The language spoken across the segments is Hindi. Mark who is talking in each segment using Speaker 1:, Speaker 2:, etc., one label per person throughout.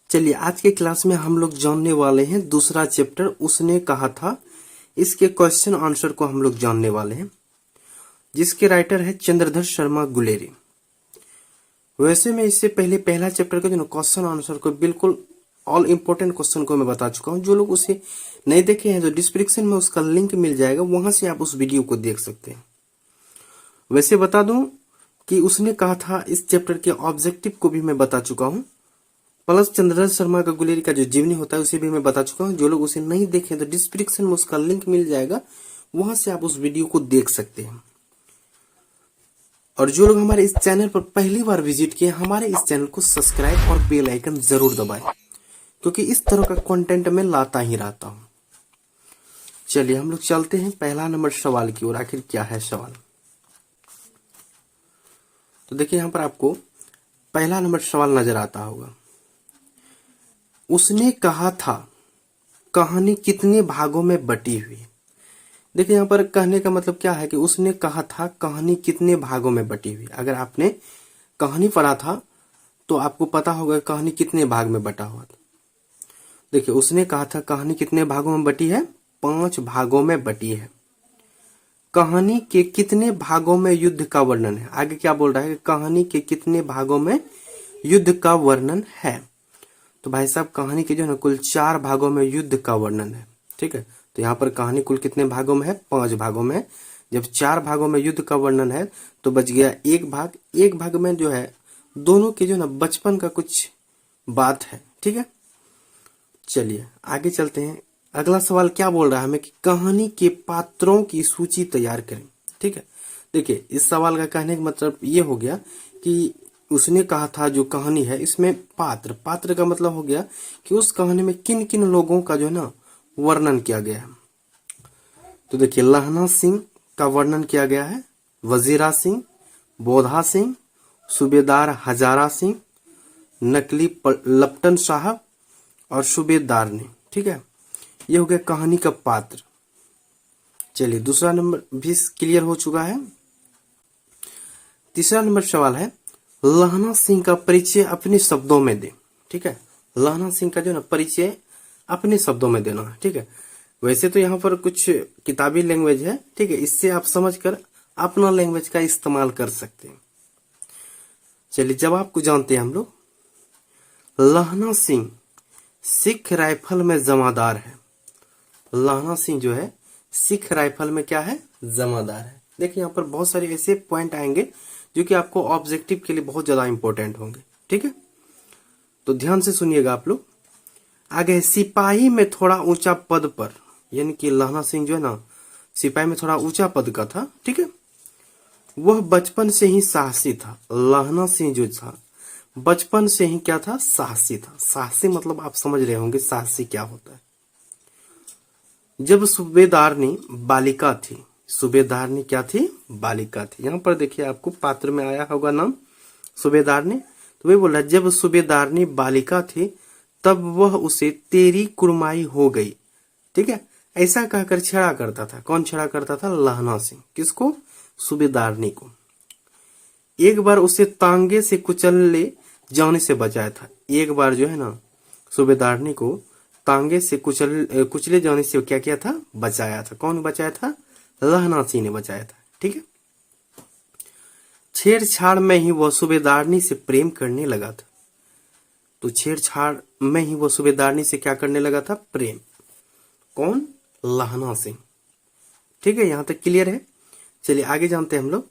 Speaker 1: चलिए आज के क्लास में हम लोग जानने वाले हैं दूसरा चैप्टर उसने कहा था। इसके क्वेश्चन आंसर को हम लोग जानने वाले हैं, जिसके राइटर है चंद्रधर शर्मा गुलेरी। वैसे मैं इससे पहले पहला चैप्टर का जो क्वेश्चन आंसर को बिल्कुल ऑल इंपॉर्टेंट क्वेश्चन को मैं बता चुका हूं। जो लोग उसे नहीं देखे हैं तो डिस्क्रिप्शन में उसका लिंक मिल जाएगा, वहां से आप उस वीडियो को देख सकते हैं। वैसे बता दूं कि उसने कहा था इस चैप्टर के ऑब्जेक्टिव को भी मैं बता चुका हूं, प्लस चंद्रधर शर्मा का गुलेरी का जो जीवनी होता है उसे भी मैं बता चुका हूं। जो लोग उसे नहीं देखे तो डिस्क्रिप्शन में उसका लिंक मिल जाएगा, वहां से आप उस वीडियो को देख सकते हैं। और जो लोग हमारे इस चैनल पर पहली बार विजिट किए, हमारे इस चैनल को सब्सक्राइब और बेल आइकन जरूर दबाएं, क्योंकि इस तरह का कंटेंट मैं लाता ही रहता हूं। चलिए हम लोग चलते हैं पहला नंबर सवाल की ओर। आखिर क्या है सवाल, तो देखिए यहां पर आपको पहला नंबर सवाल नजर आता होगा। उसने कहा था कहानी कितने भागों में बटी हुई। देखिए यहाँ पर कहने का मतलब क्या है कि उसने कहा था कहानी कितने भागों में बटी हुई। अगर आपने कहानी पढ़ा था तो आपको पता होगा कहानी कितने भाग में बटा हुआ था। देखिए उसने कहा था कहानी कितने भागों में बटी है, 5 भागों में बटी है। कहानी के कितने भागों में युद्ध का वर्णन है। आगे क्या बोल रहा है कि कहानी के कितने भागों में युद्ध का वर्णन है। तो भाई साहब कहानी के जो है ना कुल 4 भागों में युद्ध का वर्णन है। ठीक है, तो यहाँ पर कहानी कुल कितने भागों में है, 5 भागों में। जब 4 भागों में युद्ध का वर्णन है तो बच गया एक भाग। एक भाग में जो है दोनों के जो ना बचपन का कुछ बात है। ठीक है, चलिए आगे चलते हैं। अगला सवाल क्या बोल रहा है हमें कि कहानी के पात्रों की सूची तैयार करें। ठीक है, देखिए इस सवाल का कहने का मतलब ये हो गया कि उसने कहा था जो कहानी है इसमें पात्र का मतलब हो गया कि उस कहानी में किन किन लोगों का जो है ना वर्णन किया गया है। तो देखिए लहना सिंह का वर्णन किया गया है, वजीरा सिंह, बोधा सिंह, सूबेदार हजारा सिंह, नकली लपटन साहब और सूबेदार ने। ठीक है, ये हो गया कहानी का पात्र। चलिए दूसरा नंबर भी क्लियर हो चुका है। तीसरा नंबर सवाल है लहना सिंह का परिचय अपने शब्दों में दे। ठीक है, लहना सिंह का जो ना परिचय अपने शब्दों में देना है। ठीक है, वैसे तो यहाँ पर कुछ किताबी लैंग्वेज है, ठीक है, इससे आप समझकर अपना लैंग्वेज का इस्तेमाल कर सकते हैं। चलिए जवाब को जानते हैं हम लोग। लहना सिंह सिख राइफल में जमादार है। लहना सिंह जो है सिख राइफल में क्या है, जमादार है। देखिए यहाँ पर बहुत सारे ऐसे पॉइंट आएंगे जो कि आपको ऑब्जेक्टिव के लिए बहुत ज्यादा इंपॉर्टेंट होंगे। ठीक है, तो ध्यान से सुनिएगा आप लोग। आगे सिपाही में थोड़ा ऊंचा पद पर, यानी कि लहना सिंह जो है ना सिपाही में थोड़ा ऊंचा पद का था। ठीक है, वह बचपन से ही साहसी था। लहना सिंह जो था बचपन से ही क्या था, साहसी था। साहसी मतलब आप समझ रहे होंगे साहसी क्या होता है। जब सूबेदारनी बालिका थी, सूबेदारनी क्या थी, बालिका थी। यहाँ पर देखिए आपको पात्र में आया होगा नाम सूबेदारनी, तो वही बोल रहा है जब सूबेदारनी बालिका थी तब वह उसे तेरी कुरमाई हो गई। ठीक है, ऐसा कहकर छेड़ा करता था। कौन छेड़ा करता था, लहना सिंह। किसको, सूबेदारनी को। एक बार उसे तांगे से कुचले जाने से बचाया था। एक बार जो है ना सूबेदारनी को तांगे से कुचले जाने से क्या किया था, बचाया था। कौन बचाया था, लहना सिंह ने बचाया था। ठीक है, छेड़छाड़ में ही वह सूबेदारनी से प्रेम करने लगा था। तो छेड़छाड़ में ही वो सूबेदारनी से क्या करने लगा था, प्रेम। कौन, लहना सिंह। ठीक है, यहां तक क्लियर है। चलिए आगे जानते हैं हम लोग।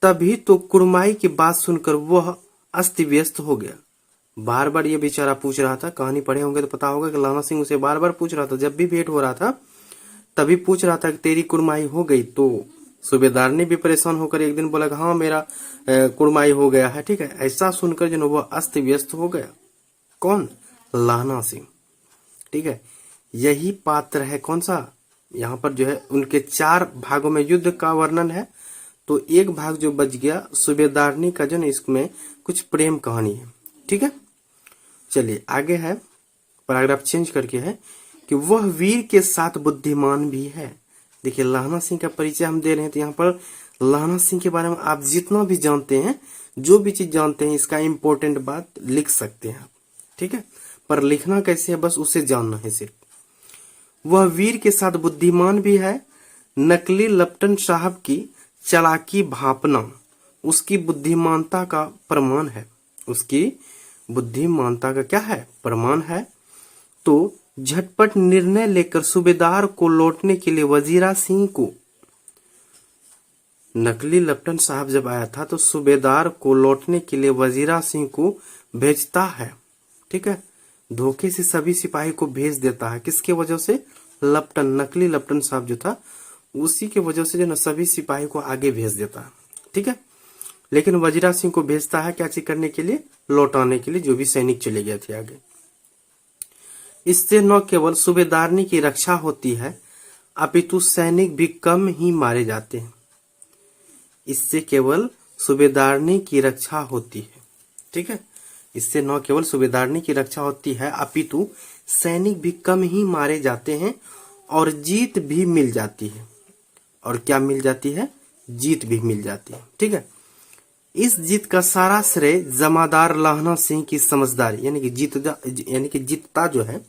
Speaker 1: तभी तो कुरमाई की बात सुनकर वह अस्त व्यस्त हो गया। बार बार ये बेचारा पूछ रहा था, कहानी पढ़े होंगे तो पता होगा कि लहना सिंह उसे बार बार पूछ रहा था। जब भी भेंट हो रहा था तभी पूछ रहा था कि तेरी कुरमाई हो गई। तो सूबेदारनी भी परेशान होकर एक दिन बोला कि हाँ मेरा कुरमाई हो गया है। ठीक है, ऐसा सुनकर जो वह अस्त व्यस्त हो गया। कौन, लहना सिंह। ठीक है, यही पात्र है कौन सा, यहाँ पर जो है उनके 4 भागों में युद्ध का वर्णन है। तो एक भाग जो बच गया सूबेदारनी का जो ना इसमें कुछ प्रेम कहानी है। ठीक है, चलिए आगे है, पैराग्राफ चेंज करके है कि वह वीर के साथ बुद्धिमान भी है। देखिए लहना सिंह का परिचय हम दे रहे हैं, तो यहाँ पर लहना सिंह के बारे में आप जितना भी जानते हैं, जो भी चीज जानते हैं, इसका इंपॉर्टेंट बात लिख सकते हैं आप। ठीक है, पर लिखना कैसे है बस उसे जानना है सिर्फ। वह वीर के साथ बुद्धिमान भी है, नकली लप्टन साहब की चालाकी भांपना उसकी बुद्धिमानता का प्रमाण है। उसकी बुद्धिमानता का क्या है, प्रमाण है। तो झटपट निर्णय लेकर सूबेदार को लौटने के लिए वजीरा सिंह को, नकली लप्टन साहब जब आया था तो सूबेदार को लौटने के लिए वजीरा सिंह को भेजता है। ठीक है, धोखे से सभी सिपाही को भेज देता है। किसके वजह से, लप्टन, नकली लप्टन साहब जो था उसी के वजह से जो ना सभी सिपाही को आगे भेज देता है। ठीक है, लेकिन वजीरा सिंह को भेजता है क्या चीज करने के लिए, लौटाने के लिए, जो भी सैनिक चले गए थे आगे। इससे न केवल सूबेदारनी की रक्षा होती है अपितु सैनिक भी कम ही मारे जाते हैं। इससे केवल सूबेदारनी की रक्षा होती है। ठीक है, इससे न केवल सूबेदारनी की रक्षा होती है अपितु सैनिक भी कम ही मारे जाते हैं और जीत भी मिल जाती है। और क्या मिल जाती है, जीत भी मिल जाती है। ठीक है, इस जीत का सारा श्रेय जमादार लहना सिंह की समझदारी, यानी कि जीतता जो है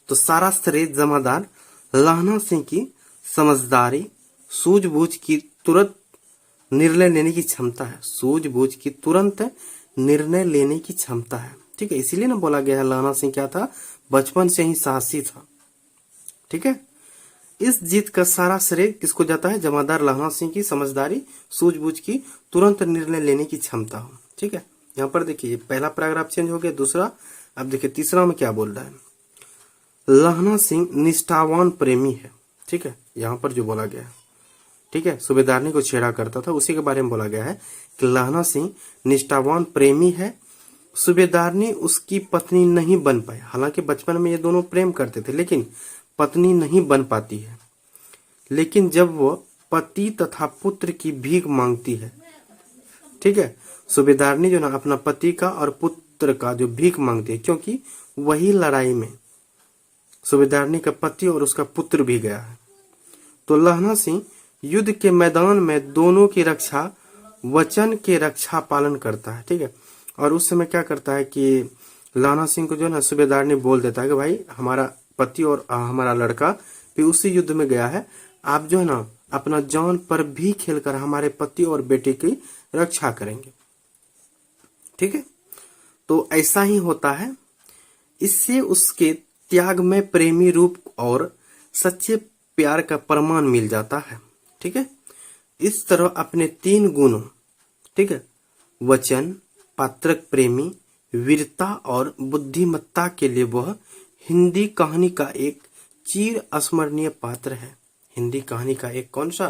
Speaker 1: तो सारा श्रेय जमादार लहना सिंह की समझदारी, सूझबूझ की तुरंत निर्णय लेने की क्षमता है। सूझबूझ की तुरंत निर्णय लेने की क्षमता है। ठीक है, इसीलिए ना बोला गया है लहना सिंह क्या था, बचपन से ही साहसी था। ठीक है, इस जीत का सारा श्रेय किसको जाता है, जमादार लहना सिंह की समझदारी, सूझबूझ की तुरंत निर्णय लेने की क्षमता हो। ठीक है, यहाँ पर देखिए पहला पैराग्राफ चेंज हो गया, दूसरा अब देखिए तीसरा में क्या बोल रहा है, लहना सिंह निष्ठावान प्रेमी है। ठीक है, यहाँ पर जो बोला गया है, ठीक है, सूबेदारनी को छेड़ा करता था उसी के बारे में बोला गया है कि लहना सिंह निष्ठावान प्रेमी है। सूबेदारनी उसकी पत्नी नहीं बन पाई। हालांकि बचपन में ये दोनों प्रेम करते थे लेकिन पत्नी नहीं बन पाती है। लेकिन जब वो पति तथा पुत्र की भीख मांगती है, ठीक है, सूबेदारनी जो ना अपना पति का और पुत्र का जो भीख मांगती है, क्योंकि वही लड़ाई में सूबेदारनी का पति और उसका पुत्र भी गया है। तो लहना सिंह युद्ध के मैदान में दोनों की रक्षा, वचन के रक्षा पालन करता है। ठीक है, और उस समय क्या करता है कि लहना सिंह को जो है ना सूबेदारनी बोल देता है कि भाई हमारा पति और हमारा लड़का भी उसी युद्ध में गया है, आप जो है ना अपना जान पर भी खेलकर हमारे पति और बेटे की रक्षा करेंगे। ठीक है, तो ऐसा ही होता है। इससे उसके त्याग में प्रेमी रूप और सच्चे प्यार का प्रमाण मिल जाता है। ठीक है, इस तरह अपने 3 गुणों, ठीक है, वचन, पात्रक प्रेमी, वीरता और बुद्धिमत्ता के लिए वह हिंदी कहानी का एक चिर स्मरणीय पात्र है। हिंदी कहानी का एक कौन सा,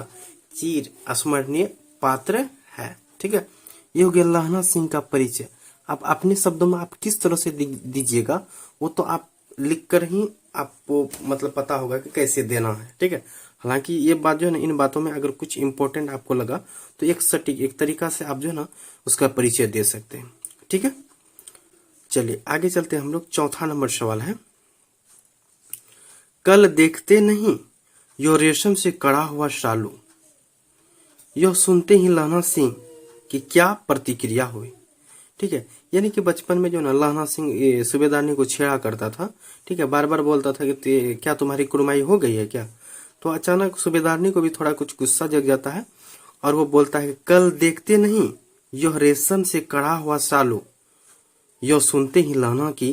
Speaker 1: चिर स्मरणीय पात्र है। ठीक है, ये हो गया लहना सिंह का परिचय। आप अपने शब्दों में आप किस तरह से दीजिएगा वो तो आप लिखकर ही आपको मतलब पता होगा कि कैसे देना है। ठीक है, हालांकि ये बात जो है ना, इन बातों में अगर कुछ इंपॉर्टेंट आपको लगा तो एक सटीक एक तरीका से आप जो है ना उसका परिचय दे सकते हैं। ठीक है, चलिए आगे चलते हैं हम लोग। चौथा नंबर सवाल है, कल देखते नहीं यो रेशम से कड़ा हुआ शालू। यह सुनते ही लहना सिंह की क्या प्रतिक्रिया हुई। ठीक है, यानी कि बचपन में जो ना लहना सिंह सूबेदारनी को छेड़ा करता था। ठीक है, बार बार बोलता था कि क्या तुम्हारी कुड़माई हो गई है क्या। तो अचानक सूबेदारनी को भी थोड़ा कुछ गुस्सा जग जाता है और वो बोलता है कल देखते नहीं यह रेशम से कड़ा हुआ सालू। यह सुनते ही लहना की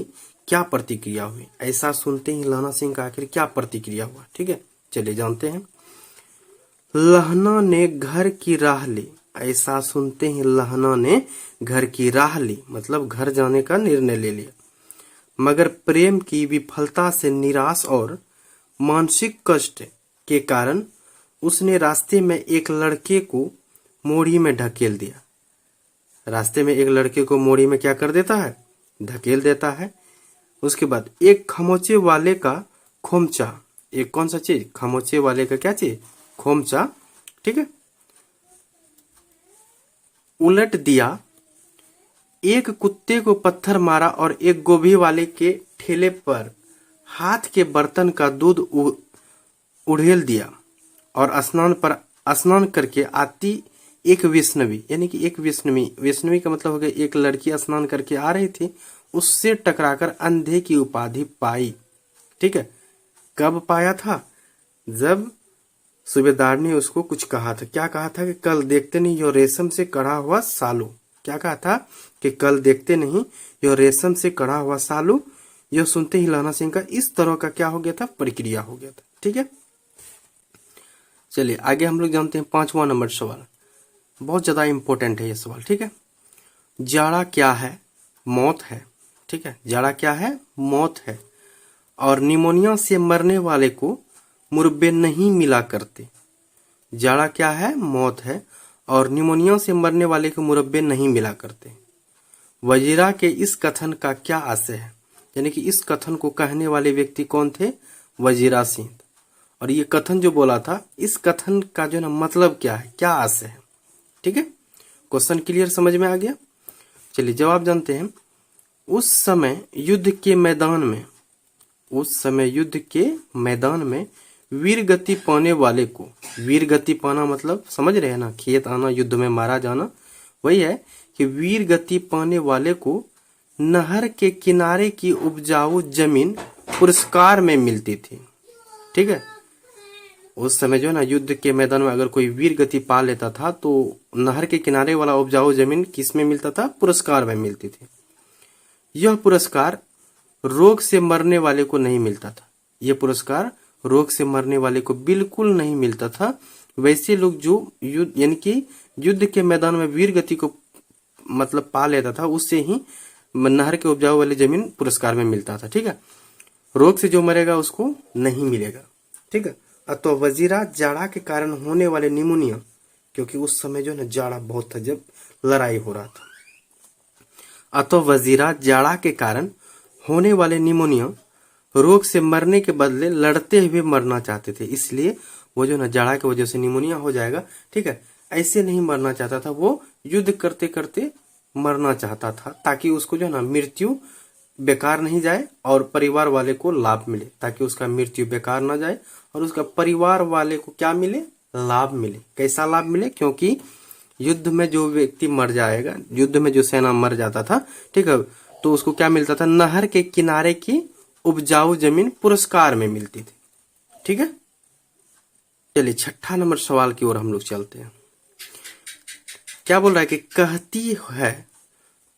Speaker 1: क्या प्रतिक्रिया हुई। ऐसा सुनते ही लहना सिंह का आखिर क्या प्रतिक्रिया हुआ। ठीक है, चलिए जानते हैं। लहना ने घर की राह ली। ऐसा सुनते ही लहना ने घर की राह ली, मतलब घर जाने का निर्णय ले लिया। मगर प्रेम की विफलता से निराश और मानसिक कष्ट के कारण उसने रास्ते में एक लड़के को मोड़ी में ढकेल दिया। रास्ते में एक लड़के को मोड़ी में क्या कर देता है, ढकेल देता है। उसके बाद एक खमोचे वाले का खोमचा, एक कौन सा चीज, खमोचे वाले का क्या चीज, खोमचा, ठीक है, उलट दिया। एक कुत्ते को पत्थर मारा और एक गोभी वाले के ठेले पर हाथ के बर्तन का दूध उड़ेल दिया और स्नान करके आती एक वैष्णवी, यानी कि एक वैष्णवी का मतलब हो गया एक लड़की स्नान करके आ रही थी, उससे टकराकर अंधे की उपाधि पाई। ठीक है, कब पाया था? जब सूबेदार ने उसको कुछ कहा था। क्या कहा था? कि कल देखते नहीं यो रेशम से कढ़ा हुआ सालू। क्या कहा था? कि कल देखते नहीं यो रेशम से कढ़ा हुआ सालू। यह सुनते ही लहना सिंह का इस तरह का क्या हो गया था? प्रक्रिया हो गया था। ठीक है, चलिए आगे हम लोग जानते हैं 5वां नंबर सवाल। बहुत ज्यादा इंपॉर्टेंट है ये सवाल। ठीक है, जाड़ा क्या है? मौत है। ठीक है, जाड़ा क्या है? मौत है। और निमोनिया से मरने वाले को मुरब्बे नहीं मिला करते। जाड़ा क्या है? मौत है। और निमोनिया से मरने वाले को मुरब्बे नहीं मिला करते। वजीरा के इस कथन का क्या आशय है? यानी कि इस कथन को कहने वाले व्यक्ति कौन थे? वजीरा सिंह। और ये कथन जो बोला था, इस कथन का जो ना मतलब क्या है, क्या आशय है? ठीक है, क्वेश्चन क्लियर समझ में आ गया? चलिए जवाब जानते हैं। उस समय युद्ध के मैदान में, उस समय युद्ध के मैदान में वीर गति पाने वाले को, वीर गति पाना मतलब समझ रहे हैं ना, खेत आना, युद्ध में मारा जाना, वही है कि वीर गति पाने वाले को नहर के किनारे की उपजाऊ जमीन पुरस्कार में मिलती थी। ठीक है, उस समय जो ना युद्ध के मैदान में अगर कोई वीर गति पा लेता था तो नहर के किनारे वाला उपजाऊ जमीन किस में मिलता था? पुरस्कार में मिलती थी। यह पुरस्कार रोग से मरने वाले को नहीं मिलता था। यह पुरस्कार रोग से मरने वाले को बिल्कुल नहीं मिलता था। वैसे लोग जो युद्ध यानी कि युद्ध के मैदान में वीर गति को मतलब पा लेता था, उससे ही नहर के उपजाऊ वाली जमीन पुरस्कार में मिलता था। ठीक है, रोग से जो मरेगा उसको नहीं मिलेगा। ठीक है, तो वजीरा जाड़ा के कारण होने वाले निमोनिया, क्योंकि उस समय जो ना जाड़ा बहुत था जब लड़ाई हो रहा था, अतो वजीरा जाड़ा के कारण होने वाले निमोनिया रोग से मरने के बदले लड़ते हुए मरना चाहते थे। इसलिए वो जो ना जाड़ा की वजह से निमोनिया हो जाएगा, ठीक है, ऐसे नहीं मरना चाहता था, वो युद्ध करते करते मरना चाहता था, ताकि उसको जो ना मृत्यु बेकार नहीं जाए और परिवार वाले को लाभ मिले, ताकि उसका मृत्यु बेकार ना जाए और उसका परिवार वाले को क्या मिले? लाभ मिले। कैसा लाभ मिले? क्योंकि युद्ध में जो व्यक्ति मर जाएगा, युद्ध में जो सेना मर जाता था, ठीक है, तो उसको क्या मिलता था? नहर के किनारे की उपजाऊ जमीन पुरस्कार में मिलती थी। ठीक है, चलिए 6 नंबर सवाल की ओर हम लोग चलते हैं। क्या बोल रहा है कि कहती है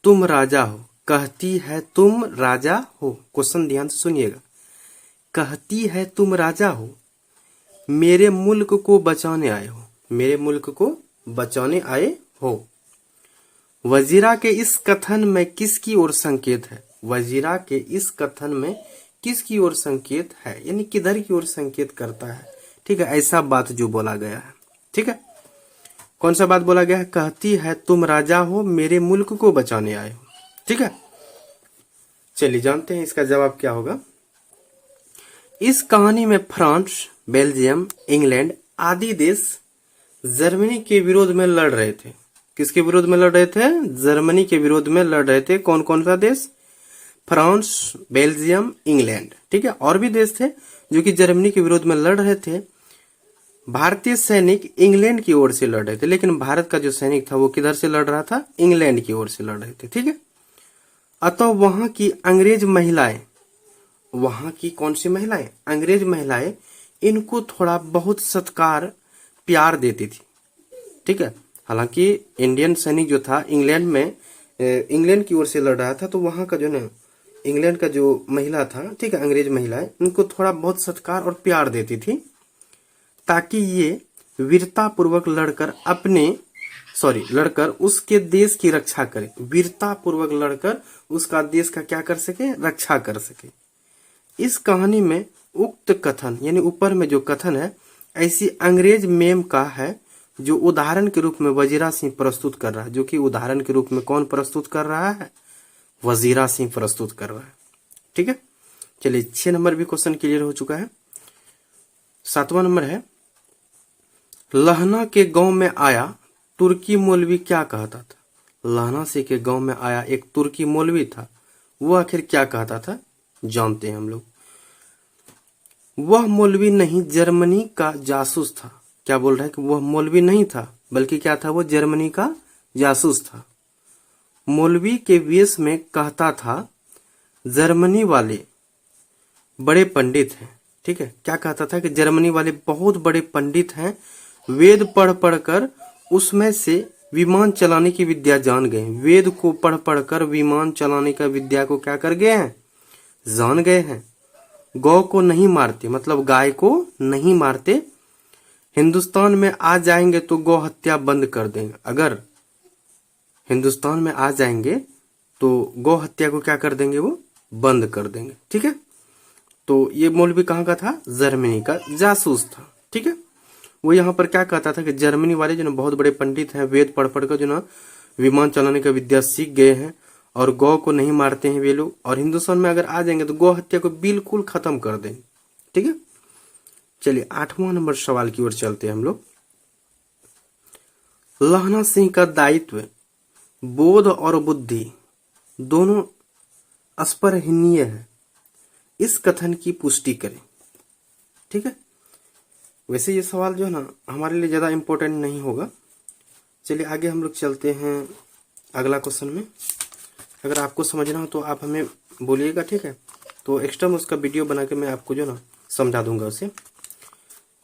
Speaker 1: तुम राजा हो, कहती है तुम राजा हो। क्वेश्चन ध्यान से सुनिएगा। कहती है तुम राजा हो, मेरे मुल्क को बचाने आए हो, मेरे मुल्क को बचाने आए हो। वजीरा के इस कथन में किसकी ओर संकेत है? वजीरा के इस कथन में किसकी ओर संकेत है, यानी किधर की ओर संकेत करता है? ठीक है, ऐसा बात जो बोला गया है। ठीक है, कौन सा बात बोला गया है? कहती है तुम राजा हो, मेरे मुल्क को बचाने आए हो। ठीक है, चलिए जानते हैं इसका जवाब क्या होगा। इस कहानी में फ्रांस, बेल्जियम, इंग्लैंड आदि देश जर्मनी के विरोध में लड़ रहे थे। किसके विरोध में लड़ रहे थे? जर्मनी के विरोध में लड़ रहे थे। कौन कौन सा देश? France, Belgium, England. ठीक है, और भी देश थे जो कि जर्मनी के विरोध में लड़ रहे थे। भारतीय सैनिक इंग्लैंड की ओर से लड़ रहे थे, लेकिन भारत का जो सैनिक था वो किधर से लड़ रहा था? इंग्लैंड की ओर से लड़ रहे थे। ठीक है, अतः वहां की अंग्रेज महिलाएं, वहां की कौन सी महिलाएं? अंग्रेज महिलाएं इनको थोड़ा बहुत सत्कार प्यार देती थी। ठीक है, हालांकि इंडियन सैनिक जो था इंग्लैंड में, इंग्लैंड की ओर से लड़ रहा था, तो वहां का जो ना इंग्लैंड का जो महिला था, ठीक है, अंग्रेज महिलाएं उनको थोड़ा बहुत सत्कार और प्यार देती थी, ताकि ये वीरता पूर्वक लड़कर उसके देश की रक्षा करे। वीरता पूर्वक लड़कर उसका देश का क्या कर सके? रक्षा कर सके। इस कहानी में उक्त कथन, यानी ऊपर में जो कथन है, ऐसी अंग्रेज मेम का है जो उदाहरण के रूप में वजीरा सिंह प्रस्तुत कर रहा है। जो कि उदाहरण के रूप में कौन प्रस्तुत कर रहा है? वजीरा सिंह प्रस्तुत कर रहा है। ठीक है, चलिए 6 नंबर भी क्वेश्चन क्लियर हो चुका है। 7वां नंबर है, लहना के गांव में आया तुर्की मौलवी क्या कहता था? लहना से के गांव में आया एक तुर्की मौलवी था, वो आखिर क्या कहता था? जानते हैं हम लोग। वह मौलवी नहीं, जर्मनी का जासूस था। क्या बोल रहा है कि वह मौलवी नहीं था, बल्कि क्या था? वो जर्मनी का जासूस था। मौलवी के वेश में कहता था जर्मनी वाले बड़े पंडित हैं। ठीक है, क्या कहता था कि जर्मनी वाले बहुत बड़े पंडित हैं, वेद पढ़ पढ़ कर उसमें से विमान चलाने की विद्या जान गए। वेद को पढ़ पढ़ कर विमान चलाने का विद्या को क्या कर गए हैं, जान गए हैं। गौ को नहीं मारते, मतलब गाय को नहीं मारते। हिंदुस्तान में आ जाएंगे तो गौ हत्या बंद कर देंगे। अगर हिंदुस्तान में आ जाएंगे तो गौ हत्या को क्या कर देंगे, वो बंद कर देंगे। ठीक है, तो ये मौलवी कहाँ का था, जर्मनी का जासूस था। ठीक है, वो यहाँ पर क्या कहता था कि जर्मनी वाले जो ना बहुत बड़े पंडित हैं, वेद पढ़ पढ़ कर जो ना विमान चलाने का विद्या सीख गए हैं और गौ को नहीं मारते हैं वे लोग, और हिंदुस्तान में अगर आ जाएंगे तो गौ हत्या को बिल्कुल खत्म कर देंगे। ठीक है, चलिए 8वां नंबर सवाल की ओर चलते हैं हम लोग। लहना सिंह का दायित्व बोध और बुद्धि दोनों अस्पृहणीय है, इस कथन की पुष्टि करें। ठीक है, वैसे ये सवाल जो है ना हमारे लिए ज्यादा इंपॉर्टेंट नहीं होगा। चलिए आगे हम लोग चलते हैं अगला क्वेश्चन में। अगर आपको समझना हो तो आप हमें बोलिएगा। ठीक है, तो एक्स्ट्रा में उसका वीडियो बना के मैं आपको जो ना समझा दूंगा उसे।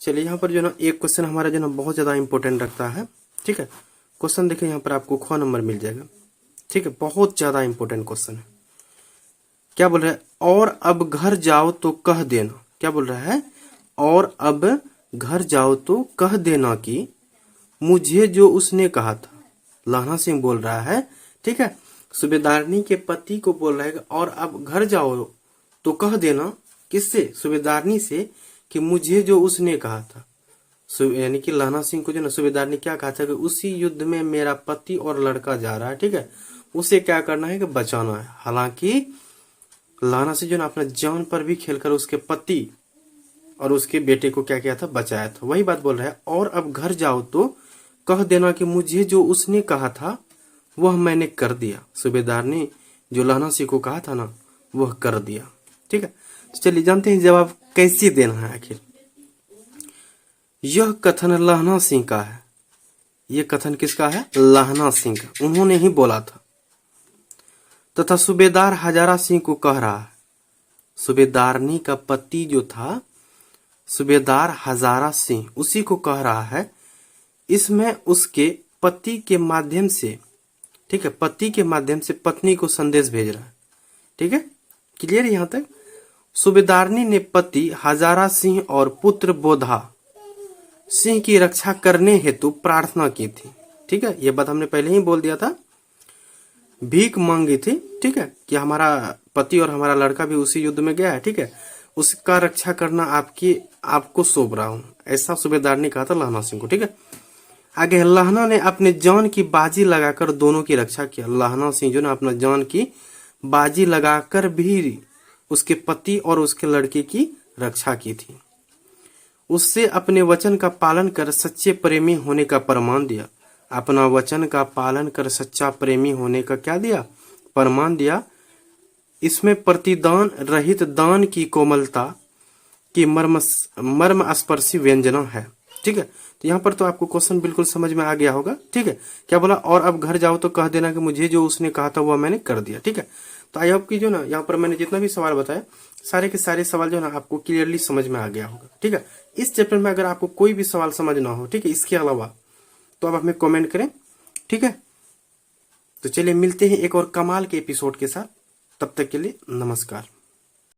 Speaker 1: चलिए यहाँ पर जो ना एक क्वेश्चन हमारा जो ना बहुत ज्यादा इंपॉर्टेंट रखता है। ठीक है, क्वेश्चन देखिए यहाँ पर आपको ख नंबर मिल जाएगा। ठीक है, बहुत ज्यादा इंपॉर्टेंट क्वेश्चन है। क्या बोल रहा है, और अब घर जाओ तो कह देना। क्या बोल रहा है, और अब घर जाओ तो कह देना कि मुझे जो उसने कहा था। लहना सिंह बोल रहा है। ठीक है, सूबेदारनी के पति को बोल रहा है और अब घर जाओ तो कह देना, किससे, सूबेदारनी से, कि मुझे जो उसने कहा था। यानी कि लहना सिंह को जो ना सूबेदार ने क्या कहा था कि उसी युद्ध में मेरा पति और लड़का जा रहा है। ठीक है, उसे क्या करना है कि बचाना है। हालांकि लहना सिंह जो ना अपना जान पर भी खेलकर उसके पति और उसके बेटे को क्या किया था, बचाया था। वही बात बोल रहा है, और अब घर जाओ तो कह देना कि मुझे जो उसने कहा था वह मैंने कर दिया। सूबेदार ने जो लहना सिंह को कहा था ना वह कर दिया। ठीक है, तो चलिए जानते हैं जवाब कैसे देना है आखिर। यह कथन लहना सिंह का है। यह कथन किसका है, लहना सिंह का, उन्होंने ही बोला था। तथा सूबेदार हजारा सिंह को कह रहा है। सूबेदारनी का पति जो था सूबेदार हजारा सिंह, उसी को कह रहा है। इसमें उसके पति के माध्यम से, ठीक है, पति के माध्यम से पत्नी को संदेश भेज रहा है। ठीक है, क्लियर यहां तक। सूबेदारनी ने पति हजारा सिंह और पुत्र बोधा सिंह की रक्षा करने हेतु प्रार्थना की थी। ठीक है, यह बात हमने पहले ही बोल दिया था। भीख मांगी थी। ठीक है, कि हमारा पति और हमारा लड़का भी उसी युद्ध में गया है। ठीक है, उसका रक्षा करना आपको सौंप रहा हूं, ऐसा सूबेदार ने कहा था लहना सिंह को। ठीक है, आगे लहना ने अपने जान की बाजी लगाकर दोनों की रक्षा किया। लहना सिंह जो ना अपना जान की बाजी लगाकर भी उसके पति और उसके लड़के की रक्षा की थी। उससे अपने वचन का पालन कर सच्चे प्रेमी होने का प्रमाण दिया। अपना वचन का पालन कर सच्चा प्रेमी होने का क्या दिया, प्रमाण दिया। इसमें प्रतिदान रहित दान की कोमलता की मर्म स्पर्शी व्यंजना है। ठीक है, तो यहाँ पर तो आपको क्वेश्चन बिल्कुल समझ में आ गया होगा। ठीक है, क्या बोला, और अब घर जाओ तो कह देना कि मुझे जो उसने कहा था वह मैंने कर दिया। ठीक है, तो आई होप की जो ना यहाँ पर मैंने जितना भी सवाल बताया सारे के सारे सवाल जो ना आपको क्लियरली समझ में आ गया होगा। ठीक है, इस चैप्टर में अगर आपको कोई भी सवाल समझ ना हो, ठीक है, इसके अलावा, तो आप हमें कमेंट करें। ठीक है, तो चलिए मिलते हैं एक और कमाल के एपिसोड के साथ। तब तक के लिए नमस्कार।